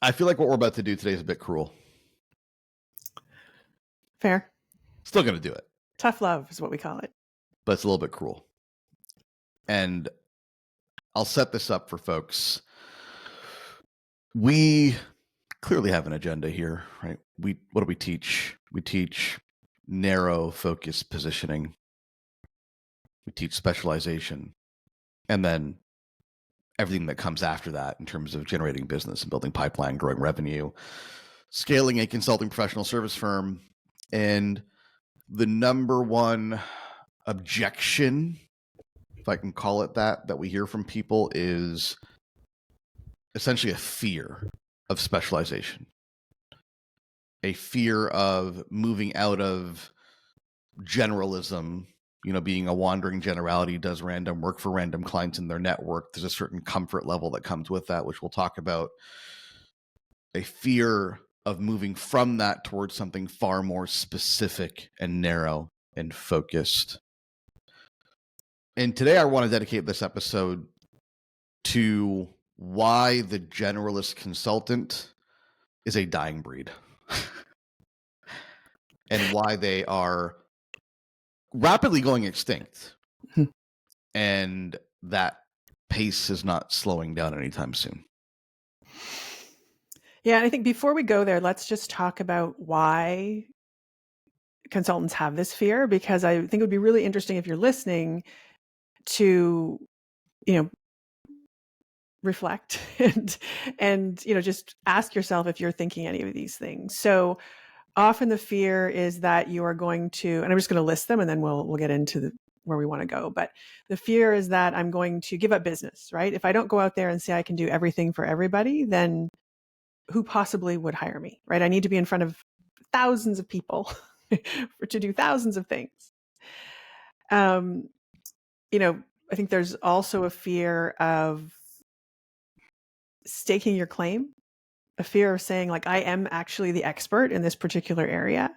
I feel like what we're about to do today is a bit cruel. Fair. Still going to do it. Tough love is what we call it. But it's a little bit cruel. And I'll set this up for folks. We clearly have an agenda here, right? What do we teach? We teach narrow focus positioning. We teach specialization. And then everything that comes after that in terms of generating business and building pipeline, growing revenue, scaling a consulting professional service firm. And the number one objection, if I can call it that we hear from people is essentially a fear of specialization, a fear of moving out of generalism, being a wandering generality, does random work for random clients in their network. There's a certain comfort level that comes with that, which we'll talk about. A fear of moving from that towards something far more specific and narrow and focused. And today I want to dedicate this episode to why the generalist consultant is a dying breed and why they are rapidly going extinct. And that pace is not slowing down anytime soon. Yeah, and I think before we go there, let's just talk about why consultants have this fear, because I think it would be really interesting if you're listening to, reflect and just ask yourself if you're thinking any of these things. So often the fear is that you are going to, and I'm just going to list them and then we'll get into where we want to go. But the fear is that I'm going to give up business, right? If I don't go out there and say I can do everything for everybody, then who possibly would hire me, right? I need to be in front of thousands of people to do thousands of things. I think there's also a fear of staking your claim, a fear of saying like, I am actually the expert in this particular area.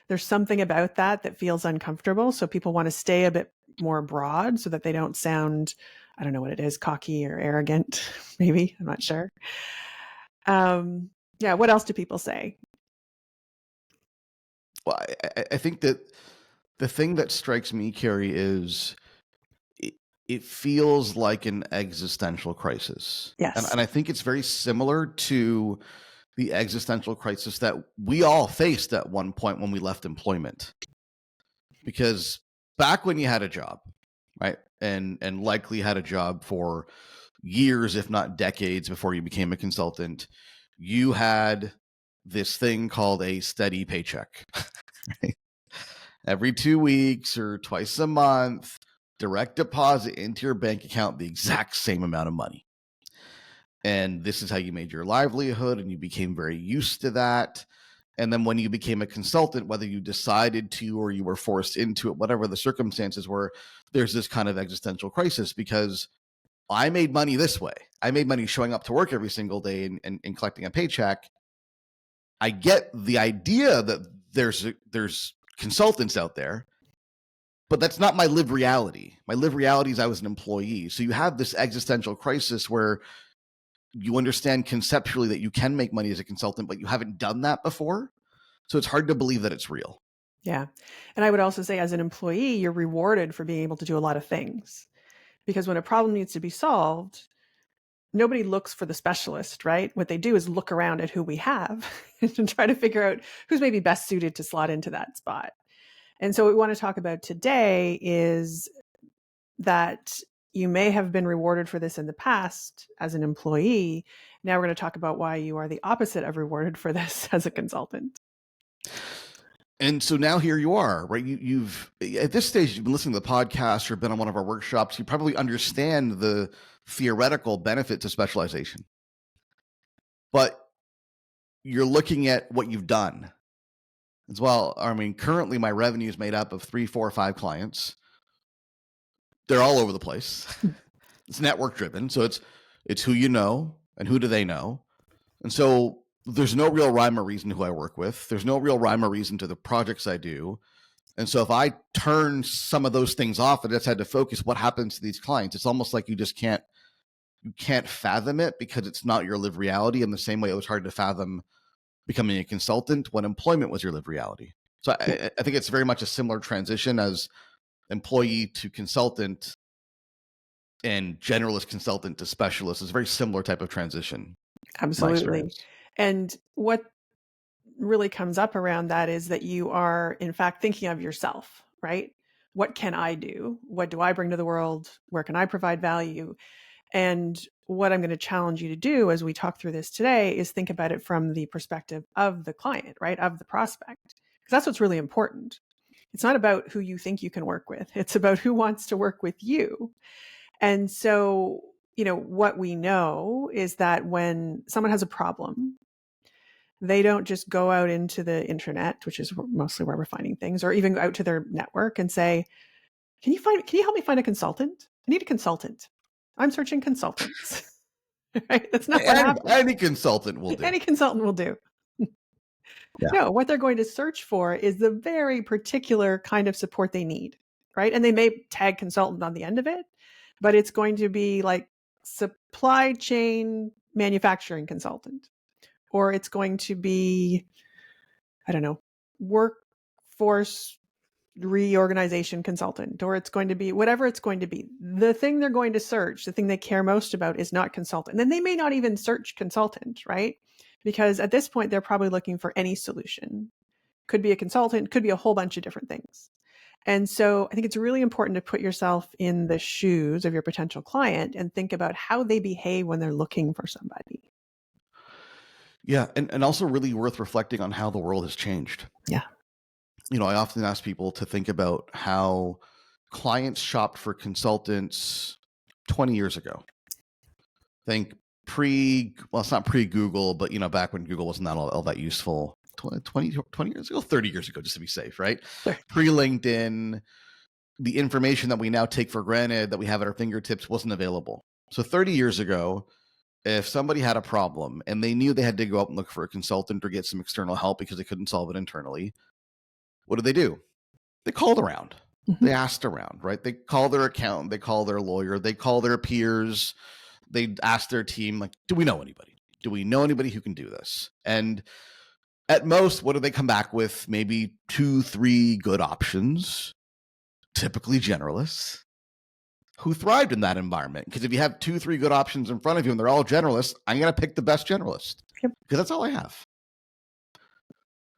There's something about that feels uncomfortable. So people want to stay a bit more broad so that they don't sound, I don't know what it is, cocky or arrogant, maybe, I'm not sure. What else do people say? Well, I think that the thing that strikes me, Carrie, is it feels like an existential crisis. Yes. And I think it's very similar to the existential crisis that we all faced at one point when we left employment. Because back when you had a job, right, and likely had a job for years, if not decades, before you became a consultant, you had this thing called a steady paycheck. Right? Every 2 weeks or twice a month, direct deposit into your bank account the exact same amount of money. And this is how you made your livelihood, and you became very used to that. And then when you became a consultant, whether you decided to or you were forced into it, whatever the circumstances were, there's this kind of existential crisis because I made money this way. I made money showing up to work every single day and collecting a paycheck. I get the idea that there's consultants out there, but that's not my lived reality. My lived reality is I was an employee. So you have this existential crisis where you understand conceptually that you can make money as a consultant, but you haven't done that before. So it's hard to believe that it's real. Yeah. And I would also say as an employee, you're rewarded for being able to do a lot of things. Because when a problem needs to be solved, nobody looks for the specialist, right? What they do is look around at who we have and try to figure out who's maybe best suited to slot into that spot. And so what we want to talk about today is that you may have been rewarded for this in the past as an employee. Now we're going to talk about why you are the opposite of rewarded for this as a consultant. And so now here you are, right? You've at this stage, you've been listening to the podcast or been on one of our workshops. You probably understand the theoretical benefit to specialization, but you're looking at what you've done as well. I mean, currently my revenue is made up of 3, 4, 5 clients. They're all over the place. It's network driven. So it's who you know and who do they know. And so there's no real rhyme or reason to who I work with. There's no real rhyme or reason to the projects I do. And so if I turn some of those things off and just had to focus what happens to these clients, it's almost like you just can't you can't fathom it because it's not your lived reality, in the same way it was hard to fathom becoming a consultant when employment was your lived reality. So I think it's very much a similar transition as employee to consultant and generalist consultant to specialist. Is a very similar type of transition. Absolutely. And what really comes up around that is that you are, in fact, thinking of yourself, right? What can I do? What do I bring to the world? Where can I provide value? And what I'm going to challenge you to do as we talk through this today is think about it from the perspective of the client, right? Of the prospect. Because that's what's really important. It's not about who you think you can work with. It's about who wants to work with you. And so, what we know is that when someone has a problem, they don't just go out into the internet, which is mostly where we're finding things, or even go out to their network and say, can you help me find a consultant? I need a consultant. I'm searching consultants. Right? That's not what happens. Any consultant will do. Any consultant will do. Yeah. No, what they're going to search for is the very particular kind of support they need, right? And they may tag consultant on the end of it, but it's going to be like supply chain manufacturing consultant, or it's going to be, I don't know, workforce reorganization consultant, or it's going to be whatever it's going to be. The thing they're going to search, the thing they care most about is not consultant. And then they may not even search consultant, right? Because at this point, they're probably looking for any solution. Could be a consultant, could be a whole bunch of different things. And so I think it's really important to put yourself in the shoes of your potential client and think about how they behave when they're looking for somebody. Yeah. And also really worth reflecting on how the world has changed. Yeah. I often ask people to think about how clients shopped for consultants 20 years ago. Think it's not pre-Google, but, back when Google wasn't all that useful. 20 years ago, 30 years ago, just to be safe, right? Sure. Pre-LinkedIn, the information that we now take for granted that we have at our fingertips wasn't available. So 30 years ago, if somebody had a problem and they knew they had to go out and look for a consultant or get some external help because they couldn't solve it internally, what did they do? They called around. Mm-hmm. They asked around, right? They call their accountant, they call their lawyer, they call their peers, they ask their team, like, do we know anybody? Do we know anybody who can do this? And at most, what do they come back with? Maybe 2-3 good options, typically generalists, who thrived in that environment. Because if you have 2-3 good options in front of you and they're all generalists, I'm going to pick the best generalist. Yep. Because that's all I have.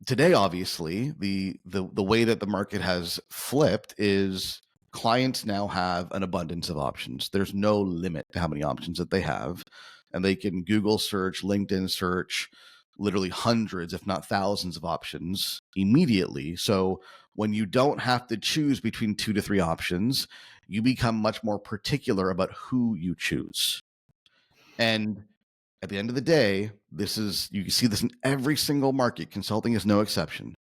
Today, obviously, the way that the market has flipped is clients now have an abundance of options. There's no limit to how many options that they have. And they can Google search, LinkedIn search, literally hundreds, if not thousands of options immediately. So when you don't have to choose between 2 to 3 options, you become much more particular about who you choose. And at the end of the day, you can see this in every single market. Consulting is no exception.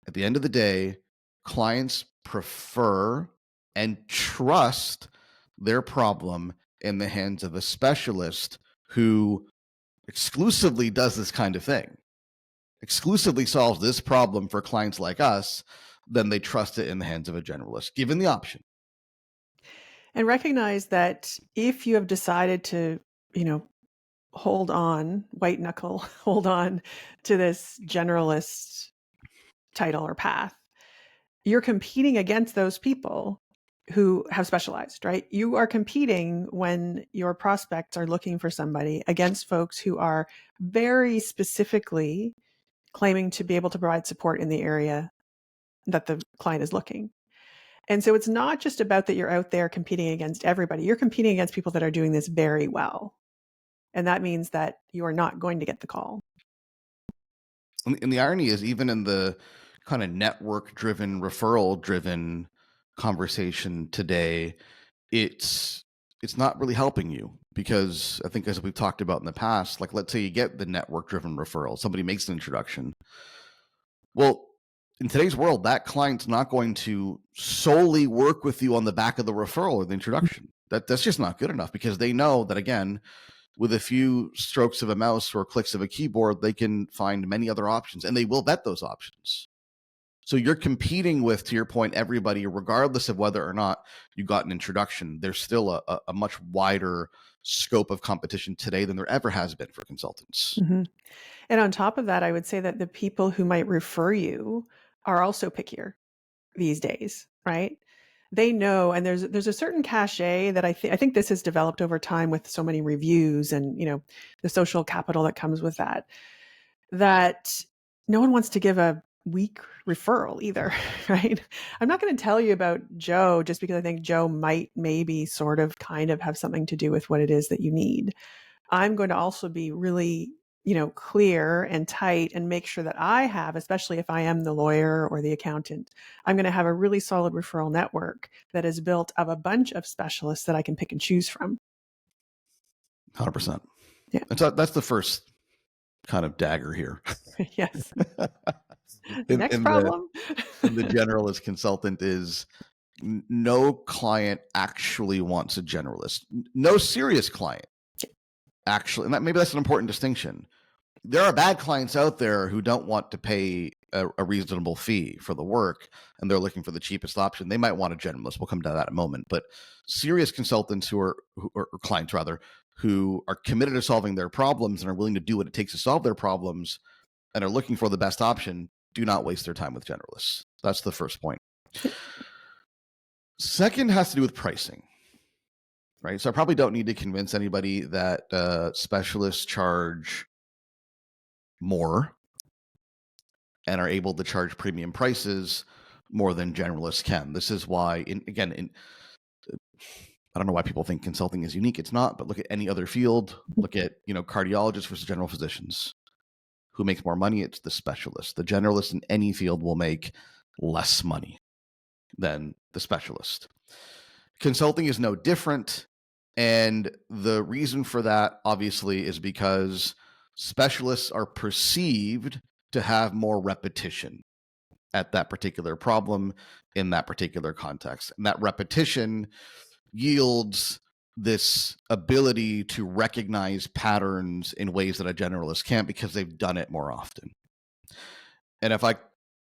At the end of the day, clients prefer and trust their problem in the hands of a specialist who exclusively does this kind of thing, exclusively solves this problem for clients like us, then they trust it in the hands of a generalist, given the option. And recognize that if you have decided to, hold on, white knuckle, hold on to this generalist title or path, you're competing against those people who have specialized, right? You are competing when your prospects are looking for somebody against folks who are very specifically claiming to be able to provide support in the area that the client is looking. And so it's not just about that you're out there competing against everybody. You're competing against people that are doing this very well. And that means that you are not going to get the call. And the irony is, even in the kind of network-driven, referral-driven conversation today, it's not really helping you, because I think, as we've talked about in the past, like, let's say you get the network-driven referral, somebody makes an introduction. Well, in today's world, that client's not going to solely work with you on the back of the referral or the introduction. That's just not good enough, because they know that, again, with a few strokes of a mouse or clicks of a keyboard, they can find many other options, and they will vet those options. So you're competing with, to your point, everybody, regardless of whether or not you got an introduction. There's still a much wider scope of competition today than there ever has been for consultants. Mm-hmm. And on top of that, I would say that the people who might refer you are also pickier these days, right? They know, and there's a certain cachet that I think this has developed over time with so many reviews and, you know, the social capital that comes with that, that no one wants to give a weak referral either, right? I'm not going to tell you about Joe just because I think Joe might maybe sort of kind of have something to do with what it is that you need. I'm going to also be really, you know, clear and tight and make sure that I have, especially if I am the lawyer or the accountant, I'm going to have a really solid referral network that is built of a bunch of specialists that I can pick and choose from. 100%. Yeah. And so that's the first kind of dagger here. Yes. in Next the problem. generalist consultant is no client actually wants a generalist. No serious client actually, and maybe that's an important distinction. There are bad clients out there who don't want to pay a reasonable fee for the work, and they're looking for the cheapest option. They might want a generalist. We'll come to that in a moment. But serious consultants or clients rather, who are committed to solving their problems and are willing to do what it takes to solve their problems and are looking for the best option, do not waste their time with generalists. That's the first point. Second has to do with pricing, right? So I probably don't need to convince anybody that specialists charge more and are able to charge premium prices more than generalists can. This is why, I don't know why people think consulting is unique. It's not, but look at any other field. Look at, cardiologists versus general physicians. Who makes more money? It's the specialist. The generalist in any field will make less money than the specialist. Consulting is no different. And the reason for that, obviously, is because specialists are perceived to have more repetition at that particular problem in that particular context. And that repetition yields this ability to recognize patterns in ways that a generalist can't because they've done it more often. And if I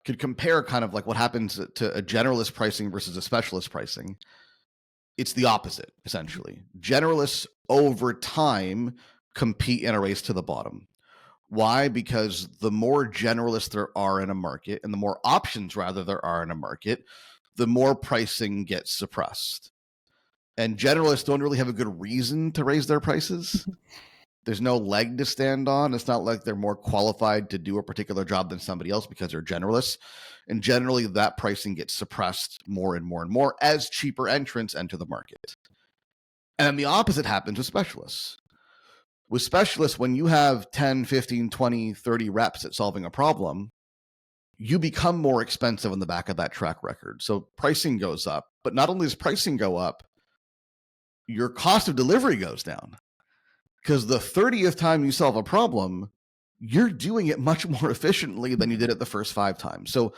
could compare kind of like what happens to a generalist pricing versus a specialist pricing, it's the opposite, essentially. Generalists over time compete in a race to the bottom. Why? Because the more generalists there are in a market and the more options rather there are in a market, the more pricing gets suppressed. And generalists don't really have a good reason to raise their prices. There's no leg to stand on. It's not like they're more qualified to do a particular job than somebody else because they're generalists. And generally that pricing gets suppressed more and more and more as cheaper entrants enter the market. And the opposite happens with specialists. With specialists, when you have 10, 15, 20, 30 reps at solving a problem, you become more expensive on the back of that track record. So pricing goes up, but not only does pricing go up, your cost of delivery goes down. Because the 30th time you solve a problem, you're doing it much more efficiently than you did it the first 5 times. So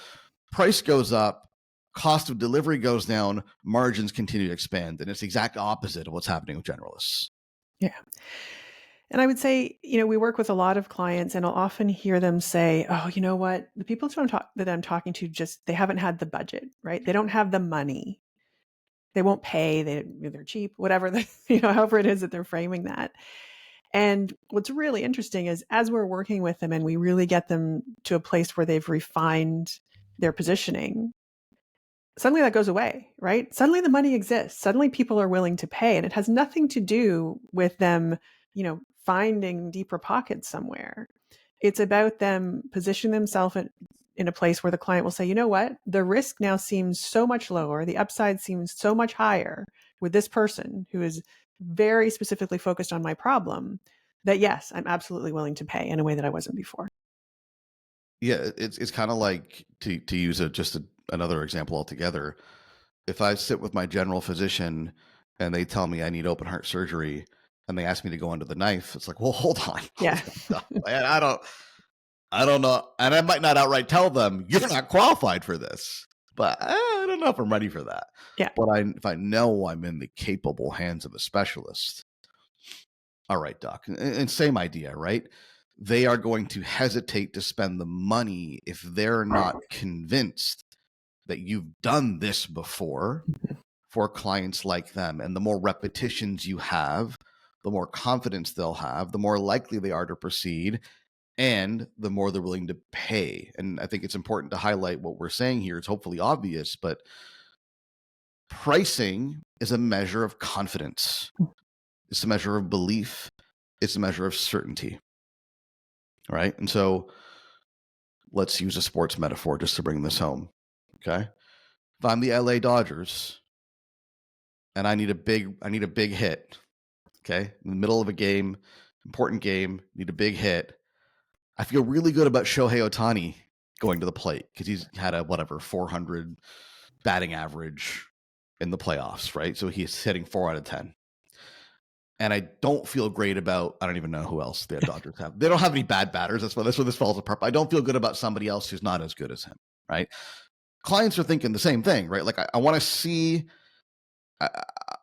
price goes up, cost of delivery goes down, margins continue to expand. And it's the exact opposite of what's happening with generalists. Yeah. And I would say, we work with a lot of clients and I'll often hear them say, oh, you know what? The people that I'm talking to they haven't had the budget, right? They don't have the money. They won't pay. They're cheap, whatever, however it is that they're framing that. And what's really interesting is as we're working with them and we really get them to a place where they've refined their positioning, suddenly that goes away, right? Suddenly the money exists. Suddenly people are willing to pay. And it has nothing to do with them, finding deeper pockets somewhere. It's about them positioning themselves in a place where the client will say, you know what? The risk now seems so much lower. The upside seems so much higher with this person who is very specifically focused on my problem that yes, I'm absolutely willing to pay in a way that I wasn't before. Yeah, it's kind of like, to use another example altogether. If I sit with my general physician and they tell me I need open heart surgery and they ask me to go under the knife, it's like, well, hold on. Yeah. I don't know. And I might not outright tell them, you're not qualified for this. But I don't know if I'm ready for that. Yeah. But if I know I'm in the capable hands of a specialist, all right, doc. And same idea, right? they are going to hesitate to spend the money if they're not convinced that you've done this before for clients like them. And the more repetitions you have, the more confidence they'll have, the more likely they are to proceed, and the more they're willing to pay. And I think it's important to highlight what we're saying here. It's hopefully obvious, but pricing is a measure of confidence. It's a measure of belief. It's a measure of certainty. Right? And so let's use a sports metaphor just to bring this home. Okay. If I'm the LA Dodgers and I need a big hit, okay, in the middle of a game, important game, need a big hit, I feel really good about Shohei Ohtani going to the plate because he's had a 400 batting average in the playoffs, right? So he's hitting 4 out of 10. And I don't feel great about, I don't even know who else the Dodgers have. They don't have any bad batters. That's where this falls apart. I don't feel good about somebody else who's not as good as him, right? Clients are thinking the same thing, right? Like I want to see, I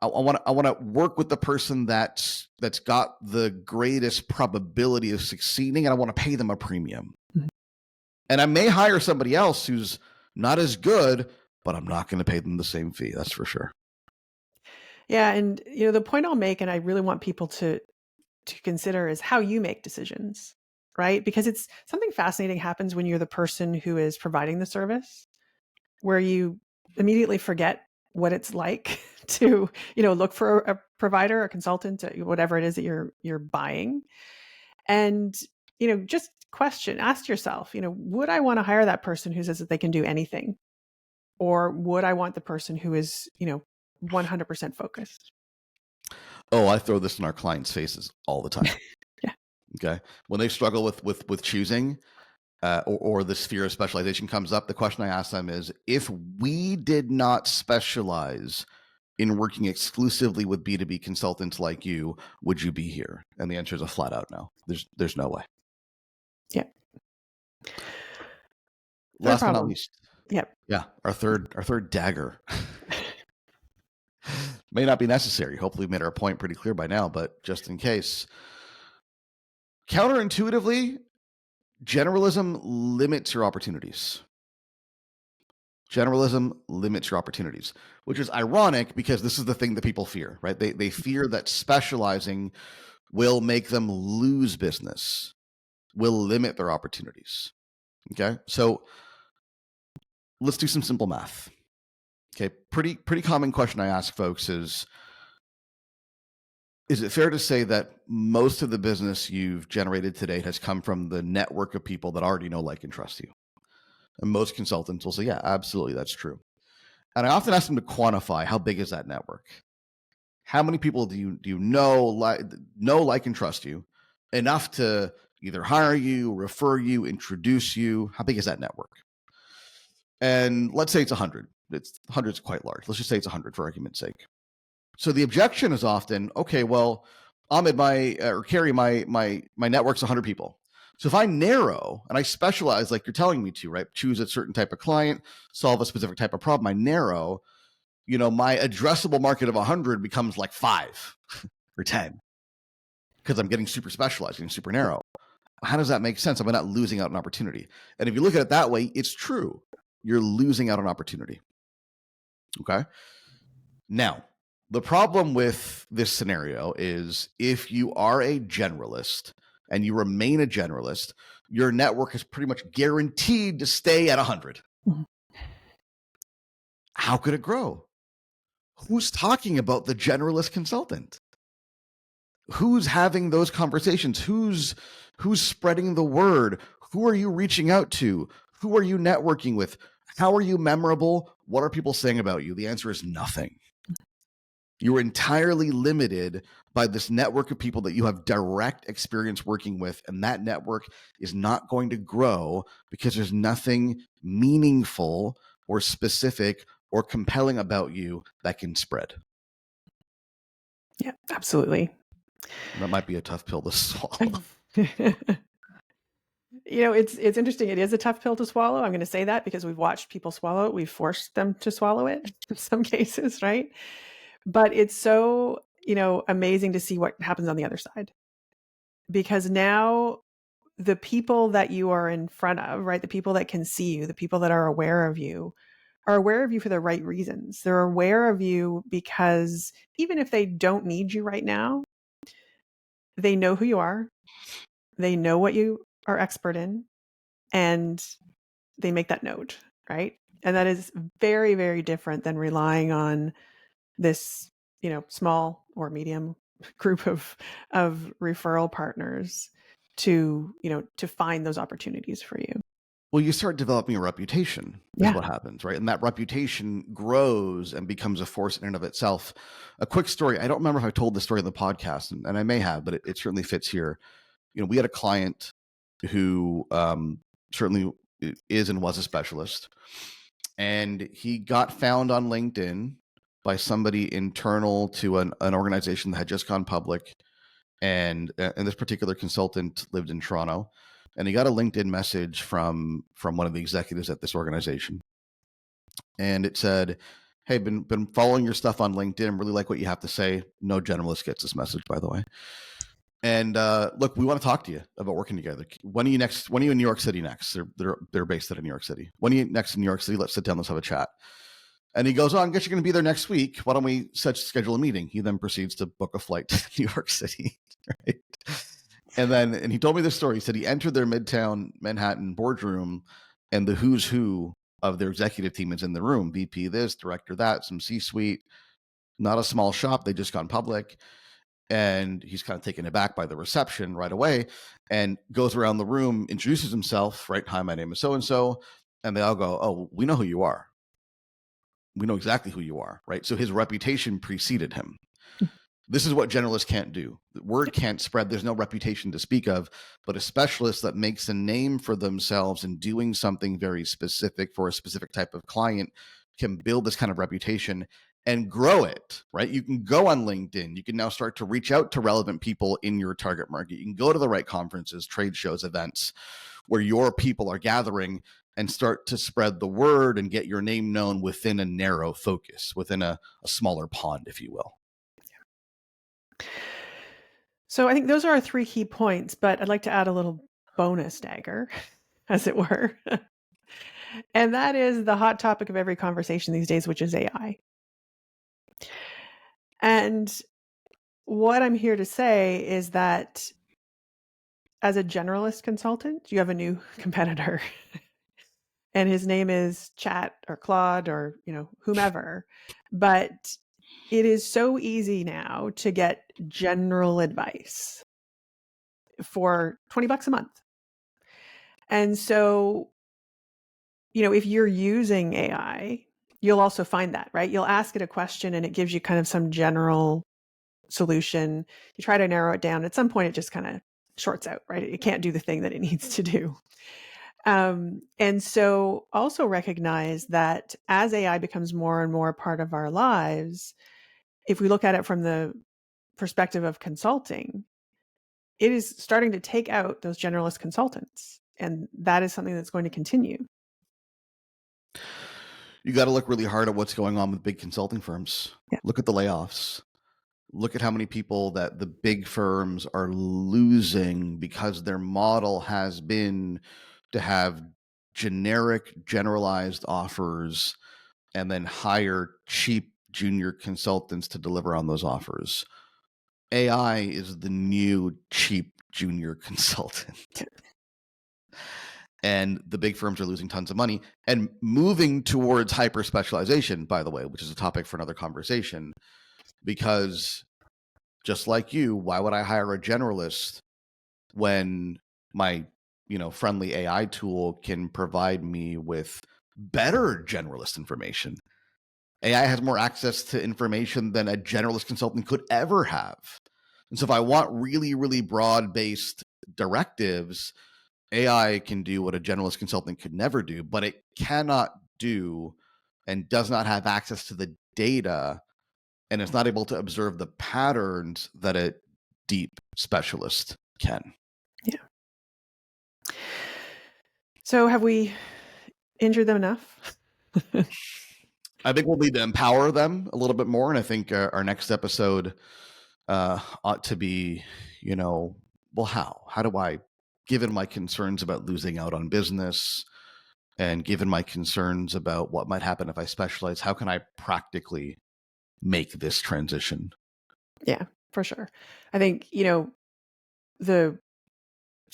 want to work with the person that's got the greatest probability of succeeding, and I want to pay them a premium. Mm-hmm. And I may hire somebody else who's not as good, but I'm not going to pay them the same fee. That's for sure. Yeah, and the point I'll make, and I really want people to consider, is how you make decisions, right? Because it's something fascinating happens when you're the person who is providing the service, where you immediately forget what it's like to look for a provider, a consultant, whatever it is that you're buying, and just ask yourself, would I want to hire that person who says that they can do anything, or would I want the person who is 100% focused? Oh, I throw this in our clients' faces all the time. Yeah. Okay. When they struggle with choosing, or the sphere of specialization comes up, the question I ask them is, if we did not specialize in working exclusively with B2B consultants like you, would you be here? And the answer is a flat out no. There's no way. Yeah. Last but not least. Yep. Yeah. Our third dagger. May not be necessary. Hopefully we made our point pretty clear by now, but just in case. Counterintuitively, generalism limits your opportunities. Generalism limits your opportunities, which is ironic because this is the thing that people fear, right? They fear that specializing will make them lose business, will limit their opportunities. Okay, so let's do some simple math. Okay, pretty common question I ask folks is it fair to say that most of the business you've generated today has come from the network of people that already know, like, and trust you? And most consultants will say, yeah, absolutely, that's true. And I often ask them to quantify, how big is that network? How many people do you know, like, and trust you enough to either hire you, refer you, introduce you? How big is that network? And let's say it's 100. 100 is quite large. Let's just say it's 100 for argument's sake. So the objection is often, okay, well, Ahmed, Carrie, my network's 100 people. So if I narrow and I specialize, like you're telling me to, right, choose a certain type of client, solve a specific type of problem, I narrow, my addressable market of 100 becomes like 5 or 10 because I'm getting super specialized, getting super narrow. How does that make sense? Am I not losing out on opportunity? And if you look at it that way, it's true. You're losing out on opportunity. Okay. Now, the problem with this scenario is if you are a generalist and you remain a generalist, your network is pretty much guaranteed to stay at 100. Mm-hmm. How could it grow? Who's talking about the generalist consultant? Who's having those conversations? Who's spreading the word? Who are you reaching out to? Who are you networking with? How are you memorable? What are people saying about you? The answer is nothing. You're entirely limited by this network of people that you have direct experience working with, and that network is not going to grow because there's nothing meaningful or specific or compelling about you that can spread. Yeah, absolutely. That might be a tough pill to swallow. It's interesting. It is a tough pill to swallow. I'm going to say that because we've watched people swallow it. We've forced them to swallow it in some cases, right? But it's so, amazing to see what happens on the other side. Because now the people that you are in front of, right? The people that can see you, the people that are aware of you for the right reasons. They're aware of you because even if they don't need you right now, they know who you are. They know what you are expert in, and they make that note, right? And that is very, very different than relying on this, small or medium group of referral partners to, to find those opportunities for you. Well, you start developing a reputation is what happens, right? And that reputation grows and becomes a force in and of itself. A quick story. I don't remember if I told this story in the podcast, and I may have, but it certainly fits here. We had a client who certainly is and was a specialist, and he got found on LinkedIn by somebody internal to an organization that had just gone public. And this particular consultant lived in Toronto, and he got a LinkedIn message from one of the executives at this organization, and it said, "Hey, been following your stuff on LinkedIn. Really like what you have to say." No generalist gets this message, by the way. And look, we want to talk to you about working together. When are you in New York City next? They're based out of New York City. When are you next in New York City? Let's sit down. Let's have a chat. And he goes, "Oh, I guess you're going to be there next week. Why don't we schedule a meeting?" He then proceeds to book a flight to New York City. Right? And he told me this story. He said he entered their Midtown Manhattan boardroom, and the who's who of their executive team is in the room. VP this, director that, some C-suite. Not a small shop. They just gone public. And he's kind of taken aback by the reception right away, and goes around the room, introduces himself, right? "Hi, my name is so-and-so." And they all go, "Oh, we know who you are. We know exactly who you are," right? So his reputation preceded him. This is what generalists can't do. The word can't spread. There's no reputation to speak of, but a specialist that makes a name for themselves in doing something very specific for a specific type of client can build this kind of reputation and grow it, right? You can go on LinkedIn. You can now start to reach out to relevant people in your target market. You can go to the right conferences, trade shows, events where your people are gathering, and start to spread the word and get your name known within a narrow focus, within a smaller pond, if you will. So I think those are our 3 key points, but I'd like to add a little bonus dagger, as it were. And that is the hot topic of every conversation these days, which is AI. And what I'm here to say is that as a generalist consultant, you have a new competitor. And his name is Chat or Claude or, whomever. But it is so easy now to get general advice for $20 a month. And so, if you're using AI, you'll also find that, right? You'll ask it a question and it gives you kind of some general solution. You try to narrow it down. At some point, it just kind of shorts out, right? It can't do the thing that it needs to do. And so also recognize that as AI becomes more and more a part of our lives, if we look at it from the perspective of consulting, it is starting to take out those generalist consultants. And that is something that's going to continue. You got to look really hard at what's going on with big consulting firms. Yeah. Look at the layoffs. Look at how many people that the big firms are losing because their model has been to have generic, generalized offers and then hire cheap junior consultants to deliver on those offers. AI is the new cheap junior consultant. And the big firms are losing tons of money and moving towards hyper specialization, by the way, which is a topic for another conversation. Because just like you, why would I hire a generalist when my friendly AI tool can provide me with better generalist information? AI has more access to information than a generalist consultant could ever have. And so if I want really, really broad-based directives, AI can do what a generalist consultant could never do, but it cannot do and does not have access to the data, and it's not able to observe the patterns that a deep specialist can. Yeah. So have we injured them enough? I think we'll need to empower them a little bit more. And I think our next episode ought to be, well, how do I given my concerns about losing out on business and given my concerns about what might happen if I specialize, how can I practically make this transition? Yeah, for sure. I think, the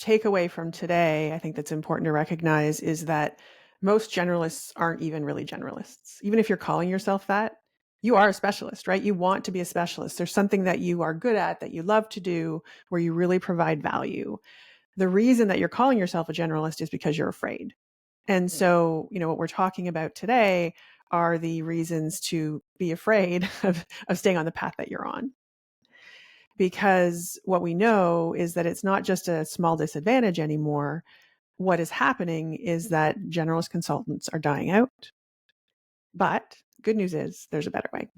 takeaway from today, I think that's important to recognize is that most generalists aren't even really generalists. Even if you're calling yourself that, you are a specialist, right? You want to be a specialist. There's something that you are good at, that you love to do, where you really provide value. The reason that you're calling yourself a generalist is because you're afraid. And so, what we're talking about today are the reasons to be afraid of staying on the path that you're on. Because what we know is that it's not just a small disadvantage anymore. What is happening is that generalist consultants are dying out. But good news is there's a better way.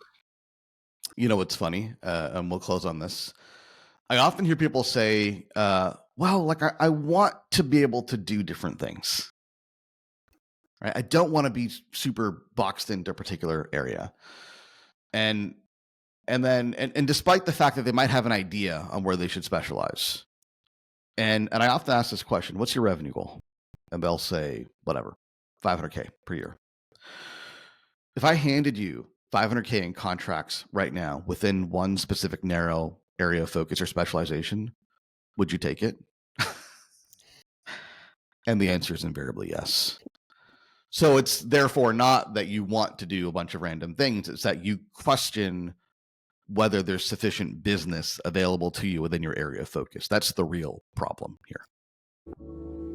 You know what's funny? And we'll close on this. I often hear people say, well, like I want to be able to do different things. Right? I don't want to be super boxed into a particular area. And despite the fact that they might have an idea on where they should specialize. And I often ask this question, what's your revenue goal? And they'll say, whatever, 500K per year. If I handed you 500K in contracts right now within one specific narrow area of focus or specialization, would you take it? And the answer is invariably yes. So it's therefore not that you want to do a bunch of random things. It's that you question whether there's sufficient business available to you within your area of focus. That's the real problem here.